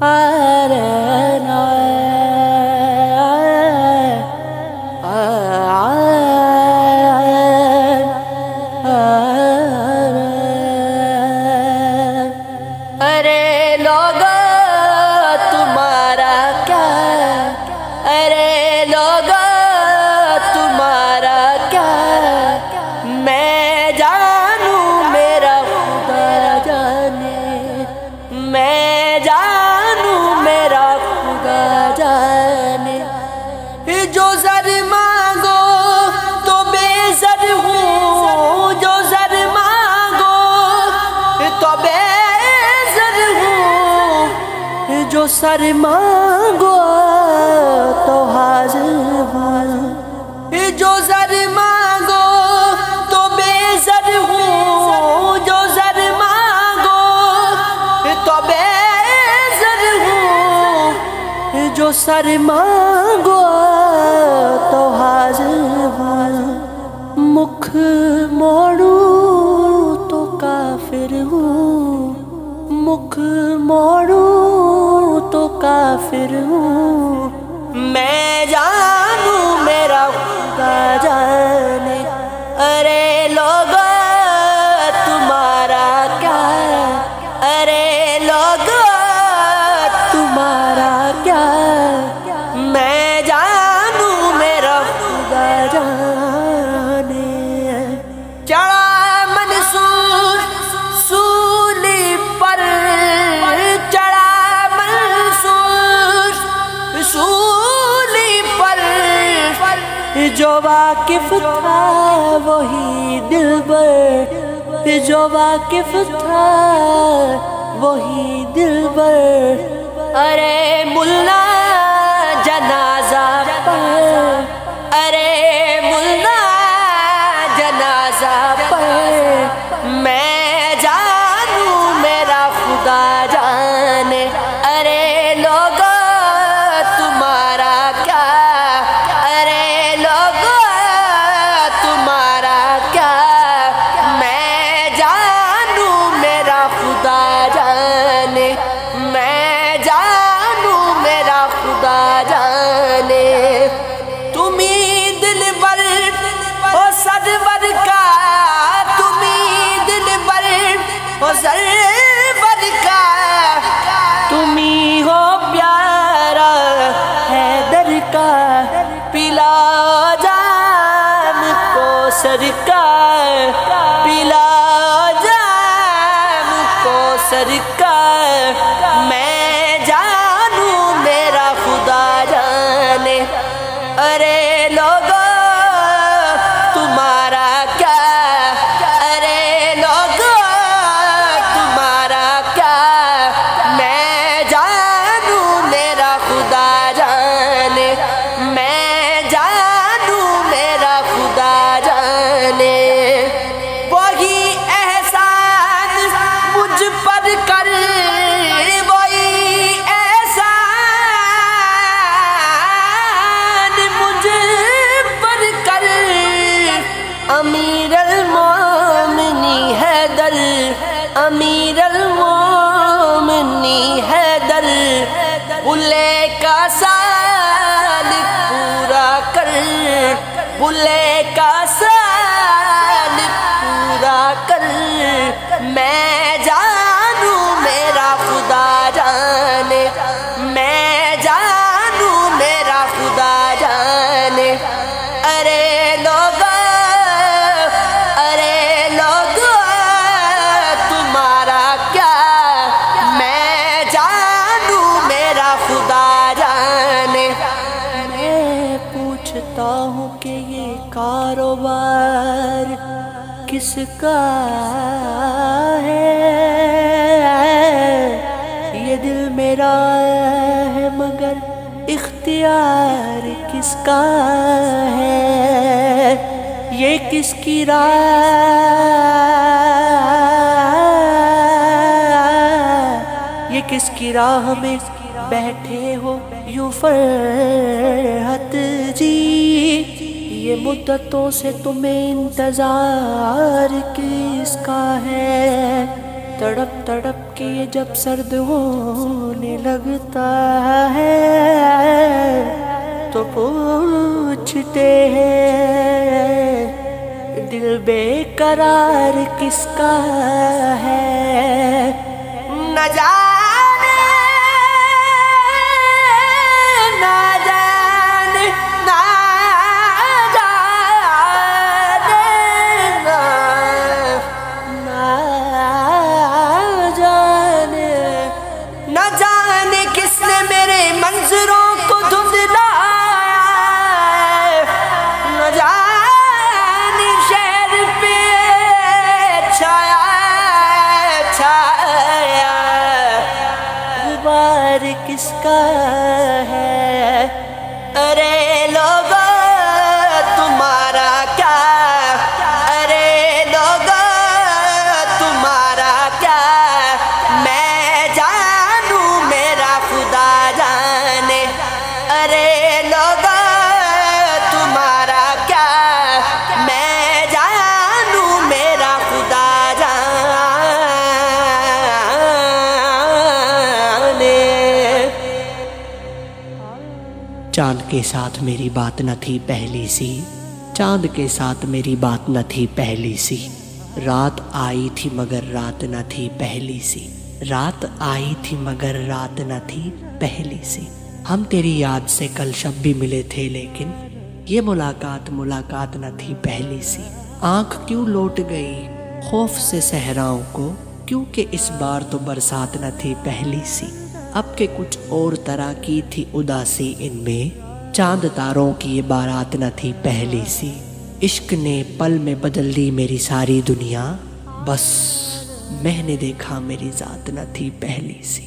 ارے لوگو تمہارا کیا، ارے لوگو تمہارا کیا، میں جانوں میرا خدا جانے، میں جانوں میرا خدا جانے، جو زر مانگو تو بے زر ہوں، جو زر مانگو تو بے زر ہوں، جو سر مانگو تو حاضر ہوں، جو زر مانگو تو بے زر ہوں، جو زر مانگو تو بے زر ہوں، جو سر مانگو تو حاضر ہوں، مکھ موڑوں تو کافر ہوں، مکھ موڑوں تو کافر ہوں، میں جانوں میرا خدا جانے، ارے لوگو تمہارا کیا، ارے لوگو تمہارا کیا، میں جانوں میرا خدا جانے، چڑھا منصور سولی پر، چڑھا منصور سولی پر، جو واقف تھا وہی دلبر، جو واقف تھا وہی دلبر، ارے ملا جنازہ پر، ارے ملا جنازہ پر، میں جانوں میرا خدا جانے، ارے لوگو تمہارا کیا، ارے لوگو تمہارا کیا، میں جانوں میرا خدا جانے، میں جانوں میرا خدا جانے، تمہیں دلبر او سرور کا، تمہیں دلبر او سرور کا، تمہیں ہو پیارا حیدر کا، پلا جام کوثر کا، پلا جام کوثر کا، میں جانوں میرا خدا جانے، ارے لوگو تمہارا کیا، ارے لوگو تمہارا کیا، میں جانوں میرا خدا جانے، میں جانوں میرا خدا جانے، وہی احسان مجھ پر کر، وہی احسان مجھ پر کر، امیر المومنی حیدر، امیر المومنی حیدر، بلے کا سال پورا کر، بلے کا سال پورا کر، میں جانوں میرا خدا جانے، میں جانوں میرا خدا جانے، ارے لوگو، ارے لوگو تمہارا کیا، میں جانوں میرا خدا جانے، میں پوچھتا ہوں کہ یہ کاروبار کس کا ہے، یہ دل میرا ہے مگر اختیار کس کا ہے، یہ کس کی راہ، یہ کس کی راہ میں بیٹھے ہو یوں فرحت جی، یہ مدتوں سے تمہیں انتظار کس کا ہے، تڑپ تڑپ کہ یہ جب سرد ہونے لگتا ہے تو پوچھتے ہیں دل بے قرار کس کا ہے، نہ جانے نہ جانے نہ جانے نہ جانے کس نے میرے منظروں کو دھندلایا، نہ جانے شہر پہ چھایا چھایا غبار کس کا ہے، ارے لوگو تمہارا کیا، ارے لوگو تمہارا کیا، میں جانوں میرا خدا جانے، ارے لوگو تمہارا کیا، میں جانوں میرا خدا جانے۔ چاند کے ساتھ میری بات نہ تھی پہلی سی، چاند کے ساتھ میری بات نہ تھی پہلی سی، رات آئی تھی مگر رات نہ تھی پہلی سی، رات آئی تھی مگر رات نہ تھی پہلی سی، ہم تیری یاد سے کل شب بھی ملے تھے لیکن یہ ملاقات نہ تھی پہلی سی، آنکھ کیوں لوٹ گئی خوف سے صحراؤں کو، کیونکہ اس بار تو برسات نہ تھی پہلی سی، اب کہ کچھ اور طرح کی تھی اداسی ان میں، چاند تاروں کی یہ بارات نہ تھی پہلی سی، عشق نے پل میں بدل دی میری ساری دنیا، بس میں نے دیکھا میری ذات نہ تھی پہلی سی۔